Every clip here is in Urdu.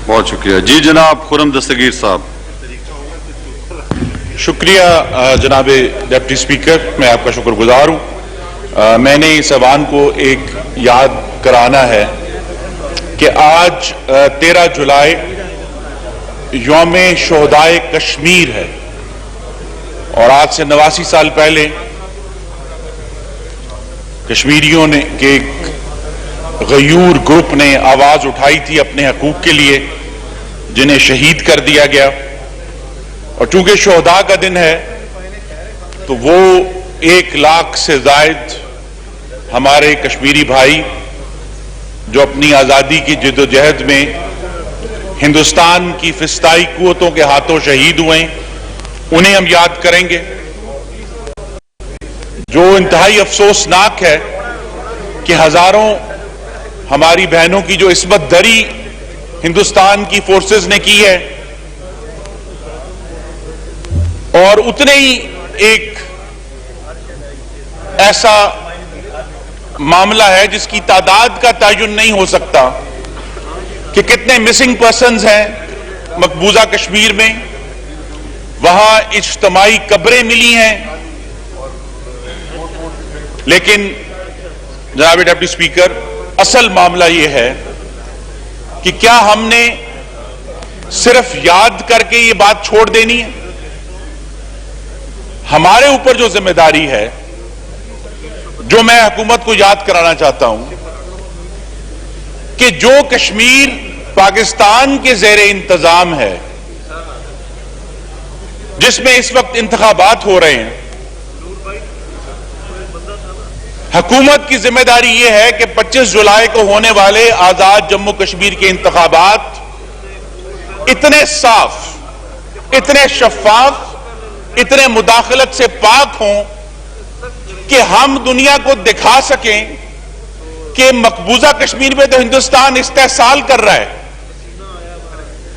بہت شکریہ. جی جناب خرم دستگیر صاحب. شکریہ جناب ڈپٹی اسپیکر، میں آپ کا شکر گزار ہوں. میں نے اس ایوان کو ایک یاد کرانا ہے کہ آج 13 جولائی یوم شہدائے کشمیر ہے، اور آج سے 89 سال پہلے کشمیریوں نے کے ایک غیور گروپ نے آواز اٹھائی تھی اپنے حقوق کے لیے، جنہیں شہید کر دیا گیا. اور چونکہ شہداء کا دن ہے تو وہ 1 لاکھ سے زائد ہمارے کشمیری بھائی جو اپنی آزادی کی جد و جہد میں ہندوستان کی فضائی قوتوں کے ہاتھوں شہید ہوئے ہیں، انہیں ہم یاد کریں گے. جو انتہائی افسوسناک ہے کہ ہزاروں ہماری بہنوں کی جو عصمت دری ہندوستان کی فورسز نے کی ہے، اور اتنے ہی ایک ایسا معاملہ ہے جس کی تعداد کا تعین نہیں ہو سکتا کہ کتنے مسنگ پرسنز ہیں مقبوضہ کشمیر میں. وہاں اجتماعی قبریں ملی ہیں، لیکن جناب ڈپٹی اسپیکر، اصل معاملہ یہ ہے کہ کیا ہم نے صرف یاد کر کے یہ بات چھوڑ دینی ہے؟ ہمارے اوپر جو ذمہ داری ہے، جو میں حکومت کو یاد کرانا چاہتا ہوں، کہ جو کشمیر پاکستان کے زیر انتظام ہے، جس میں اس وقت انتخابات ہو رہے ہیں، حکومت کی ذمہ داری یہ ہے کہ 25 جولائی کو ہونے والے آزاد جموں کشمیر کے انتخابات اتنے صاف، اتنے شفاف، اتنے مداخلت سے پاک ہوں کہ ہم دنیا کو دکھا سکیں کہ مقبوضہ کشمیر میں تو ہندوستان استحصال کر رہا ہے،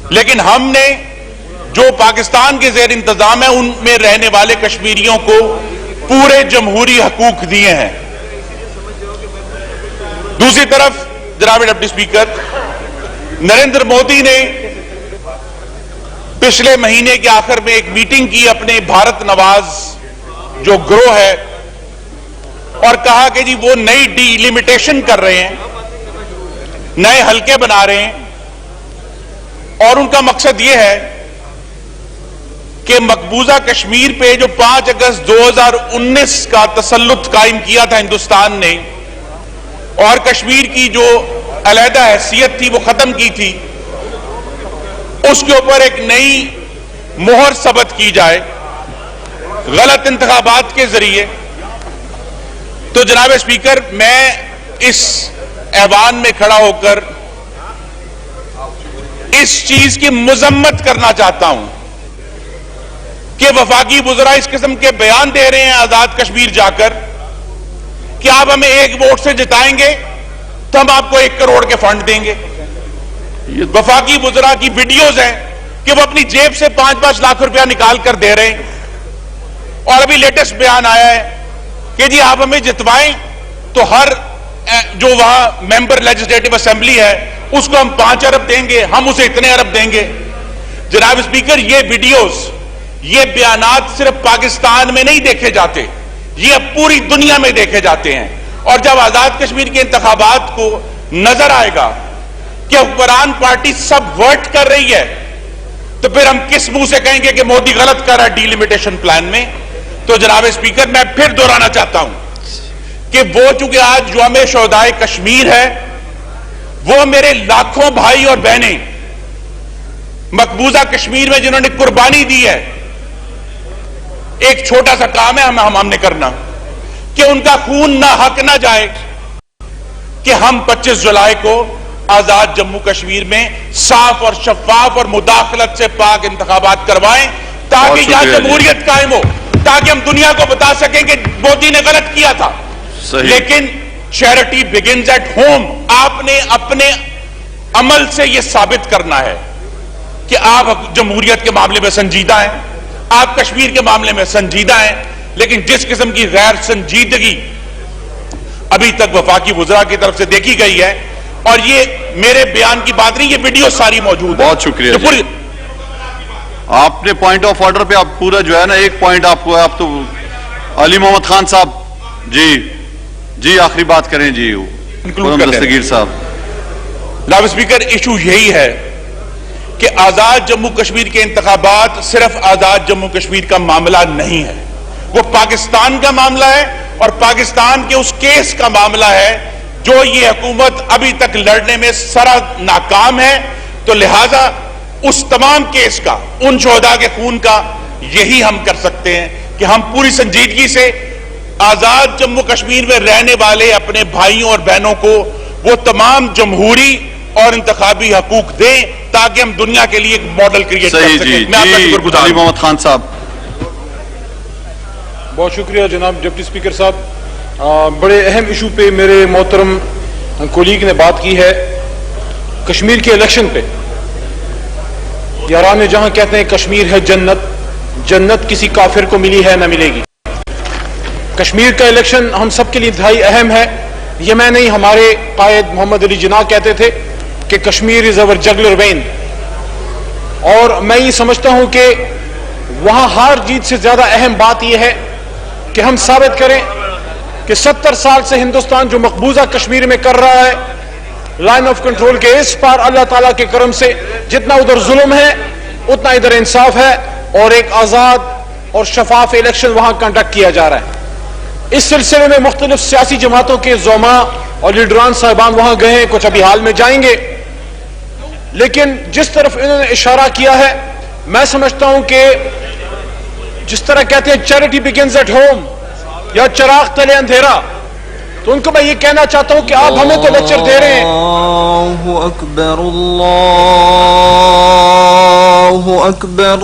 لیکن ہم نے جو پاکستان کے زیر انتظام ہے ان میں رہنے والے کشمیریوں کو پورے جمہوری حقوق دیے ہیں. دوسری طرف جناب ڈپٹی اسپیکر، نریندر مودی نے پچھلے مہینے کے آخر میں ایک میٹنگ کی اپنے بھارت نواز جو گروہ ہے، اور کہا کہ جی وہ نئی ڈی لمیٹیشن کر رہے ہیں، نئے حلقے بنا رہے ہیں، اور ان کا مقصد یہ ہے کہ مقبوضہ کشمیر پہ جو 5 اگست 2019 کا تسلط قائم کیا تھا ہندوستان نے، اور کشمیر کی جو علیحدہ حیثیت تھی وہ ختم کی تھی، اس کے اوپر ایک نئی مہر ثبت کی جائے غلط انتخابات کے ذریعے. تو جناب اسپیکر، میں اس ایوان میں کھڑا ہو کر اس چیز کی مذمت کرنا چاہتا ہوں کہ وفاقی وزراء اس قسم کے بیان دے رہے ہیں آزاد کشمیر جا کر کہ آپ ہمیں 1 ووٹ سے جتائیں گے تو ہم آپ کو 1 کروڑ کے فنڈ دیں گے. وفاقی وزراء کی ویڈیوز ہیں کہ وہ اپنی جیب سے 5-5 لاکھ روپیہ نکال کر دے رہے ہیں. اور ابھی لیٹسٹ بیان آیا ہے کہ جی آپ ہمیں جتوائیں تو ہر جو وہاں ممبر لیجسلیٹو اسمبلی ہے اس کو ہم 5 ارب دیں گے، ہم اسے اتنے ارب دیں گے. جناب اسپیکر، یہ ویڈیوز، یہ بیانات صرف پاکستان میں نہیں دیکھے جاتے، یہ پوری دنیا میں دیکھے جاتے ہیں. اور جب آزاد کشمیر کے انتخابات کو نظر آئے گا کہ حکمران پارٹی سب ورٹ کر رہی ہے، تو پھر ہم کس منہ سے کہیں گے کہ مودی غلط کر رہا ہے ڈی لمیٹیشن پلان میں؟ تو جناب اسپیکر، میں پھر دہرانا چاہتا ہوں کہ وہ چونکہ آج یوم شہدائے کشمیر ہے، وہ میرے لاکھوں بھائی اور بہنیں مقبوضہ کشمیر میں جنہوں نے قربانی دی ہے، ایک چھوٹا سا کام ہے ہم نے کرنا کہ ان کا خون نہ حق نہ جائے، کہ ہم 25 جولائی کو آزاد جموں کشمیر میں صاف اور شفاف اور مداخلت سے پاک انتخابات کروائیں، تاکہ یہاں جمہوریت قائم ہو، تاکہ ہم دنیا کو بتا سکیں کہ مودی نے غلط کیا تھا. لیکن چیریٹی بگنز ایٹ ہوم. آپ نے اپنے عمل سے یہ ثابت کرنا ہے کہ آپ جمہوریت کے معاملے میں سنجیدہ ہیں، آپ کشمیر کے معاملے میں سنجیدہ ہیں. لیکن جس قسم کی غیر سنجیدگی ابھی تک وفاقی وزراء کی طرف سے دیکھی گئی ہے، اور یہ میرے بیان کی بات نہیں، یہ ویڈیو ساری موجود ہے. بہت شکریہ جی. آپ نے پوائنٹ آف آرڈر پہ آپ پورا جو ہے نا ایک پوائنٹ آپ کو، آپ تو علی محمد خان صاحب جی آخری بات کریں جی. خرم دستگیر صاحب. جناب اسپیکر، ایشو یہی ہے کہ آزاد جموں کشمیر کے انتخابات صرف آزاد جموں کشمیر کا معاملہ نہیں ہے، وہ پاکستان کا معاملہ ہے اور پاکستان کے اس کیس کا معاملہ ہے جو یہ حکومت ابھی تک لڑنے میں سرا ناکام ہے. تو لہذا اس تمام کیس کا، ان شہداء کے خون کا یہی ہم کر سکتے ہیں کہ ہم پوری سنجیدگی سے آزاد جموں کشمیر میں رہنے والے اپنے بھائیوں اور بہنوں کو وہ تمام جمہوری اور انتخابی حقوق دیں تاکہ ہم دنیا کے لیے ایک ماڈل کریٹ کر سکیں. میں آپ کا شکر گزار ہوں. علی محمد خان صاحب. بہت شکریہ جناب ڈپٹی اسپیکر صاحب. بڑے اہم ایشو پہ میرے محترم کولیگ نے بات کی ہے. کشمیر کے الیکشن پہ یاران جہاں کہتے ہیں کشمیر ہے جنت، جنت کسی کافر کو ملی ہے نہ ملے گی. کشمیر کا الیکشن ہم سب کے لیے انتہائی اہم ہے. یہ میں نہیں، ہمارے قائد محمد علی جناح کہتے تھے کہ کشمیر از اور جگلر وین. اور میں یہ سمجھتا ہوں کہ وہاں ہار جیت سے زیادہ اہم بات یہ ہے کہ ہم ثابت کریں کہ 70 سال سے ہندوستان جو مقبوضہ کشمیر میں کر رہا ہے، لائن آف کنٹرول کے اس پار اللہ تعالیٰ کے کرم سے جتنا ادھر ظلم ہے اتنا ادھر انصاف ہے، اور ایک آزاد اور شفاف الیکشن وہاں کنڈکٹ کیا جا رہا ہے. اس سلسلے میں مختلف سیاسی جماعتوں کے زعماء اور لیڈران صاحبان وہاں گئے ہیں، کچھ ابھی حال میں جائیں گے. لیکن جس طرف انہوں نے اشارہ کیا ہے، میں سمجھتا ہوں کہ جس طرح کہتے ہیں چیریٹی بگنز ایٹ ہوم یا چراغ تلے اندھیرا، تو ان کو میں یہ کہنا چاہتا ہوں کہ آپ ہمیں تو لیکچر دے رہے ہیں. اللہ اکبر اللہ اکبر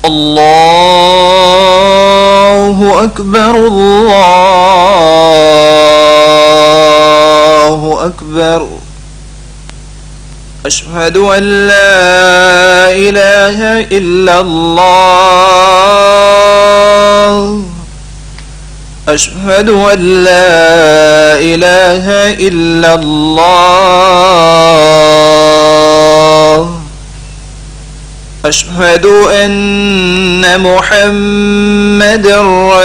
اللہ اکبر اللہ اکبر اشہد ان لا الہ الا اللہ اشہد ان لا الہ الا اللہ اشہد ان محمد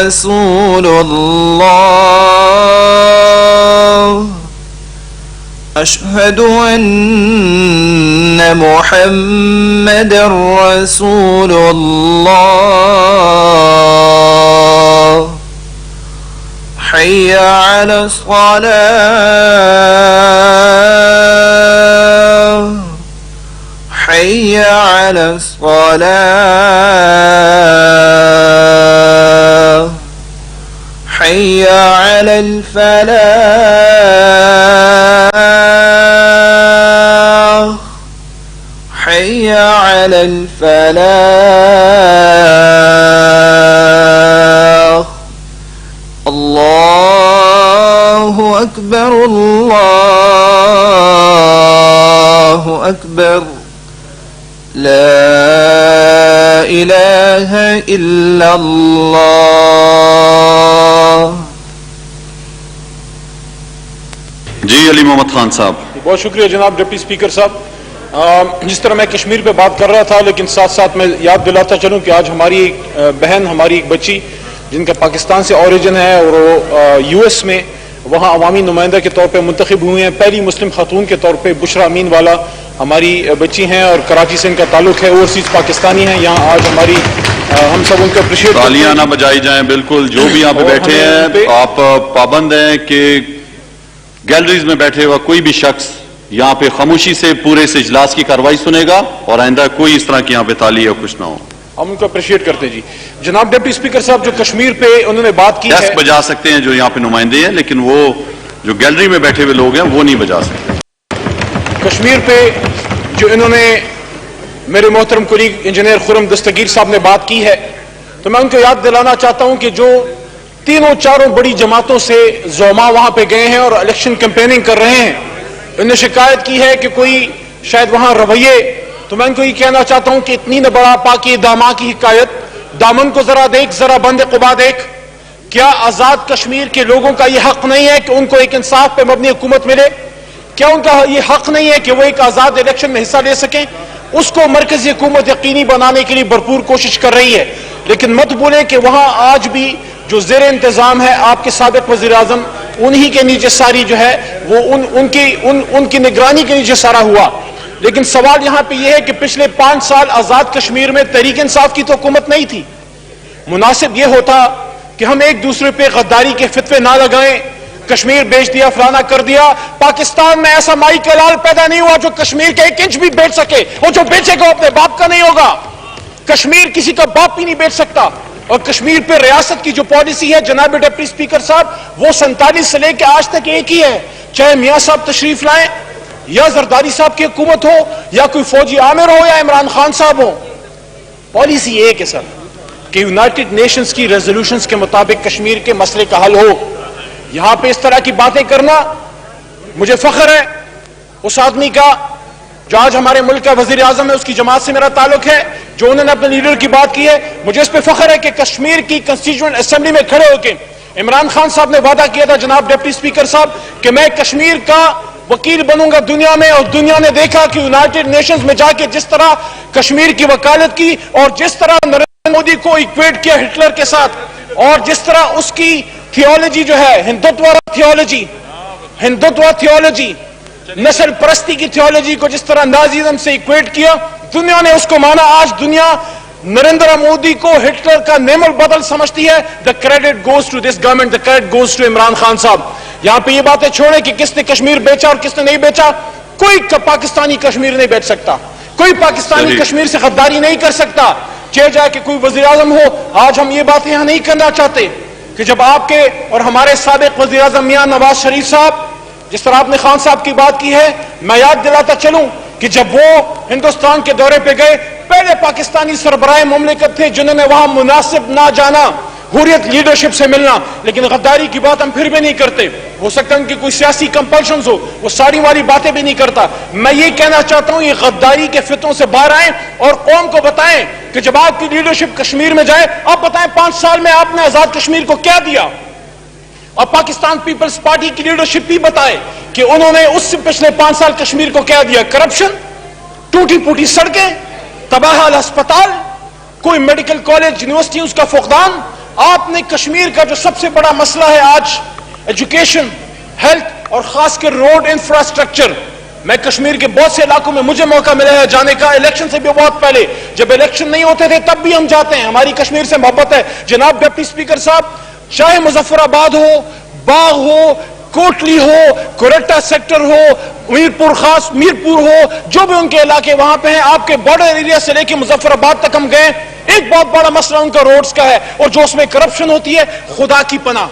رسول اللہ اشہد ان محمد رسول اللہ حی علی الصلاة حی علی الصلاة حی علی الفلاح حی علی الفلاح اللہ اکبر اللہ اکبر لا الہ الا اللہ. جی علی محمد خان صاحب. بہت شکریہ جناب ڈپٹی اسپیکر صاحب. جس طرح میں کشمیر پہ بات کر رہا تھا، لیکن ساتھ ساتھ میں یاد دلاتا چلوں کہ آج ہماری ایک بہن، ہماری ایک بچی جن کا پاکستان سے اوریجن ہے اور وہ یو ایس میں وہاں عوامی نمائندہ کے طور پہ منتخب ہوئے ہیں. پہلی مسلم خاتون کے طور پہ بشرا امین والا ہماری بچی ہیں اور کراچی سے ان کا تعلق ہے. اوورسیز پاکستانی ہیں. یہاں آج ہماری ہم سب ان کو اپریشیٹ کرتے ہیں. تالیاں نہ بجائی جائیں. بالکل جو بھی یہاں پہ بیٹھے ہیں آپ پابند ہیں کہ گیلریز میں بیٹھے ہوا کوئی بھی شخص یہاں پہ خاموشی سے پورے اس اجلاس کی کارروائی سنے گا اور آئندہ کوئی اس طرح کی یہاں پہ تالی یا کچھ نہ ہو. ہم ان کو اپریشیٹ کرتے ہیں. جی جناب ڈپٹی اسپیکر صاحب، جو کشمیر پہ انہوں نے بات کی ہے، ڈیسک بجا سکتے ہیں جو یہاں پہ نمائندے ہیں، لیکن وہ جو گیلری میں بیٹھے ہوئے لوگ ہیں وہ نہیں بجا سکتے. کشمیر پہ جو انہوں نے میرے محترم کولیگ انجینئر خرم دستگیر صاحب نے بات کی ہے، تو میں ان کو یاد دلانا چاہتا ہوں کہ جو تینوں چاروں بڑی جماعتوں سے زعماء وہاں پہ گئے ہیں اور الیکشن کیمپیننگ کر رہے ہیں، انہوں نے شکایت کی ہے کہ کوئی شاید وہاں رویے، تو میں ان کو یہ کہنا چاہتا ہوں کہ اتنی نہ بڑا پاکی داما کی حکایت، دامن کو ذرا دیکھ، ذرا بند قبا دیکھ. کیا آزاد کشمیر کے لوگوں کا یہ حق نہیں ہے کہ ان کو ایک انصاف پہ مبنی حکومت ملے؟ کیا ان کا یہ حق نہیں ہے کہ وہ ایک آزاد الیکشن میں حصہ لے سکیں؟ اس کو مرکزی حکومت یقینی بنانے کے لیے بھرپور کوشش کر رہی ہے، لیکن مت بھولیں کہ وہاں آج بھی جو زیر انتظام ہے آپ کے سابق وزیر اعظم، انہی کے نیچے ساری جو ہے وہ ان کی نگرانی کے نیچے سارا ہوا۔ لیکن سوال یہاں پہ یہ ہے کہ پچھلے 5 سال آزاد کشمیر میں تحریک انصاف کی تو حکومت نہیں تھی۔ مناسب یہ ہوتا کہ ہم ایک دوسرے پہ غداری کے فتوے نہ لگائیں، کشمیر بیچ دیا، فلانا کر دیا۔ پاکستان میں ایسا مائی کا لال پیدا نہیں ہوا جو کشمیر کے 1 انچ بھی بیچ سکے، اور جو بیچے گا اپنے باپ کا نہیں ہوگا۔ کشمیر کسی کا باپ بھی نہیں بیچ سکتا۔ اور کشمیر پہ ریاست کی جو پالیسی ہے جناب ڈپٹی اسپیکر صاحب، وہ 47 سے لے کے آج تک ایک ہی ہے، چاہے میاں صاحب تشریف لائیں یا زرداری صاحب کی حکومت ہو یا کوئی فوجی عامر ہو یا عمران خان صاحب ہو، پالیسی ایک ہے سر، کہ یونائٹڈ نیشنز کی ریزولوشنز کے مطابق کشمیر کے مسئلے کا حل ہو۔ یہاں پہ اس طرح کی باتیں کرنا، مجھے فخر ہے اس آدمی کا جو آج ہمارے ملک کا وزیر اعظم ہے، اس کی جماعت سے میرا تعلق ہے، جو انہوں نے اپنے لیڈر کی بات کی ہے۔ مجھے اس پہ فخر ہے کہ کشمیر کی کنسٹیٹیوئنٹ اسمبلی میں کھڑے ہو کے عمران خان صاحب نے وعدہ کیا تھا جناب ڈپٹی اسپیکر صاحب کہ میں کشمیر کا وکیل بنوں گا دنیا میں، اور دنیا نے دیکھا کہ یونائٹڈ نیشنز میں جا کے جس طرح کشمیر کی وکالت کی، اور جس طرح نریندر مودی کو ایکویٹ کیا ہٹلر کے ساتھ، اور جس طرح اس کی تھیولوجی جو ہے ہندوتوا تھیولوجی، نسل پرستی کی تھیولوجی کو جس طرح نازیزم سے ایکویٹ کیا، دنیا نے اس کو مانا۔ آج دنیا نریندر مودی کو ہٹلر کا نیم البدل سمجھتی ہے۔ the credit goes to this government, the credit goes to Imran Khan صاحب۔ یہاں پہ یہ باتیں چھوڑیں کہ کس نے کشمیر بیچا اور کس نے نہیں بیچا۔ کوئی پاکستانی کشمیر نہیں بیچ سکتا، کوئی پاکستانی کشمیر سے غداری نہیں کر سکتا، چاہے جائے کہ کوئی وزیر اعظم ہو۔ آج ہم یہ باتیں یہاں نہیں کرنا چاہتے کہ جب آپ کے اور ہمارے سابق وزیر اعظم میاں نواز شریف صاحب، جس طرح آپ نے خان صاحب کی بات کی ہے، میں یاد دلاتا چلوں کہ جب وہ ہندوستان کے دورے پہ گئے، پہلے پاکستانی سربراہ مملکت تھے جنہوں نے وہاں مناسب نہ جانا حریت لیڈرشپ سے ملنا، لیکن غداری کی بات ہم پھر بھی نہیں کرتے۔ ہو سکتا ہے ان کی کوئی سیاسی کمپلشنز ہو، وہ ساری والی باتیں بھی نہیں کرتا۔ میں یہ کہنا چاہتا ہوں یہ غداری کے فتوں سے باہر آئیں اور قوم کو بتائیں کہ جب آپ کی لیڈرشپ کشمیر میں جائے، آپ بتائیں 5 سال میں آپ نے آزاد کشمیر کو کیا دیا، اور پاکستان پیپلز پارٹی کی لیڈرشپ بھی بتائے کہ انہوں نے اس سے پچھلے 5 سال کشمیر کو کیا دیا۔ کرپشن، ٹوٹی پوٹی سڑکیں، تباہ حال ہسپتال، کوئی میڈیکل کالج یونیورسٹی اس کا فقدان۔ آپ نے کشمیر کا جو سب سے بڑا مسئلہ ہے آج ایجوکیشن، ہیلتھ اور خاص کر روڈ انفراسٹرکچر، میں کشمیر کے بہت سے علاقوں میں مجھے موقع ملا ہے جانے کا، الیکشن سے بھی بہت پہلے، جب الیکشن نہیں ہوتے تھے تب بھی ہم جاتے ہیں، ہماری کشمیر سے محبت ہے۔ جناب ڈپٹی اسپیکر صاحب، چاہے مظفر آباد ہو، باغ ہو، کوٹلی ہو، کوریٹا سیکٹر ہو، میرپور ہو، جو بھی ان کے علاقے وہاں پہ ہیں، آپ کے بارڈر ایریا سے لے کے مظفر آباد تک ہم گئے، ایک بہت بڑا مسئلہ ان کا روڈز کا ہے، اور جو اس میں کرپشن ہوتی ہے خدا کی پناہ،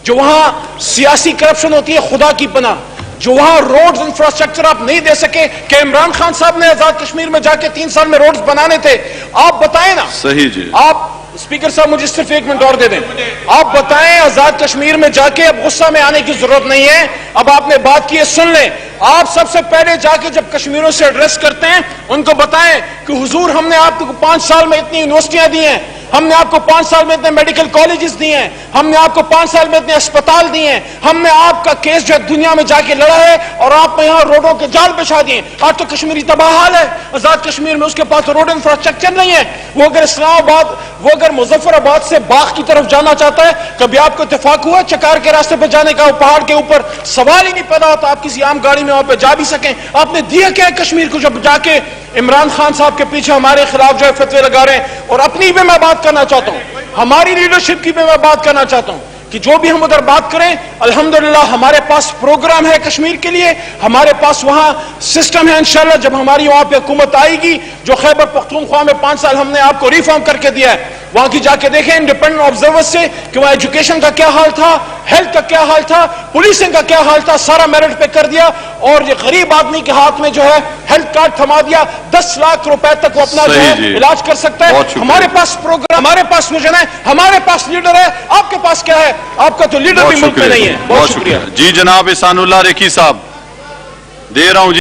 جو وہاں سیاسی کرپشن ہوتی ہے خدا کی پناہ، جو وہاں روڈز انفراسٹرکچر آپ نہیں دے سکے کہ عمران خان صاحب نے آزاد کشمیر میں جا کے 3 سال میں روڈز بنانے تھے، آپ بتائیں نا۔ صحیح جی، آپ اسپیکر صاحب مجھے صرف 1 منٹ اور دے دیں، آپ بتائیں آزاد کشمیر میں جا کے، اب غصہ میں آنے کی ضرورت نہیں ہے، اب آپ نے بات کی ہے سن لیں، آپ سب سے پہلے جا کے جب کشمیروں سے ایڈریس کرتے ہیں ان کو بتائیں کہ حضور ہم نے آپ کو 5 سال میں اتنی یونیورسٹیاں دی ہیں، ہم نے آپ کو 5 سال میں اتنے میڈیکل کالجز دیے ہیں، ہم نے آپ کو 5 سال میں اتنے اسپتال دیے ہیں، ہم نے آپ کا کیس جو ہے دنیا میں جا کے لڑا ہے، اور آپ نے یہاں روڈوں کے جال بچھا دیے۔ آج تو کشمیری تباہ حال ہے، آزاد کشمیر میں اس کے پاس روڈ انفراسٹرکچر نہیں ہے، وہ اگر اسلام آباد، وہ اگر مظفر آباد سے باغ کی طرف جانا چاہتا ہے، کبھی آپ کو اتفاق ہوا چکار کے راستے پہ جانے کا، وہ پہاڑ کے اوپر، سوال ہی نہیں پیدا ہوتا آپ کسی عام گاڑی میں وہاں پہ جا بھی سکیں۔ آپ نے دیا کیا ہے کشمیر کو جب جا کے عمران خان صاحب کے پیچھے ہمارے خلاف جو ہے فتوے لگا رہے ہیں؟ اور اپنی بھی میں بات کرنا چاہتا ہوں، ہماری لیڈرشپ کی بھی میں بات کرنا چاہتا ہوں کہ جو بھی ہم ادھر بات کریں، الحمدللہ ہمارے پاس پروگرام ہے کشمیر کے لیے، ہمارے پاس وہاں سسٹم ہے، انشاءاللہ جب ہماری وہاں پہ حکومت آئے گی، جو خیبر پختونخوا میں 5 سال ہم نے آپ کو ریفارم کر کے دیا ہے، وہاں کی جا کے دیکھیں انڈیپینڈنٹ آبزرور سے کہ وہاں ایجوکیشن کا کیا حال تھا، ہیلتھ کا کیا حال تھا، پولیسنگ کا کیا حال تھا، سارا میرٹ پہ کر دیا، اور یہ غریب آدمی کے ہاتھ میں جو ہے ہیلتھ کارڈ تھما دیا، 10 لاکھ روپے تک وہ اپنا جو ہے علاج کر سکتا ہے۔ ہمارے پاس پروگرام، ہمارے پاس ویژن ہے، ہمارے پاس لیڈر ہے، آپ کے پاس کیا ہے؟ آپ کا تو لیڈر بھی ملک میں نہیں ہے۔ بہت شکریہ جی جناب احسان اللہ ریکھی صاحب، دے رہا ہوں جی۔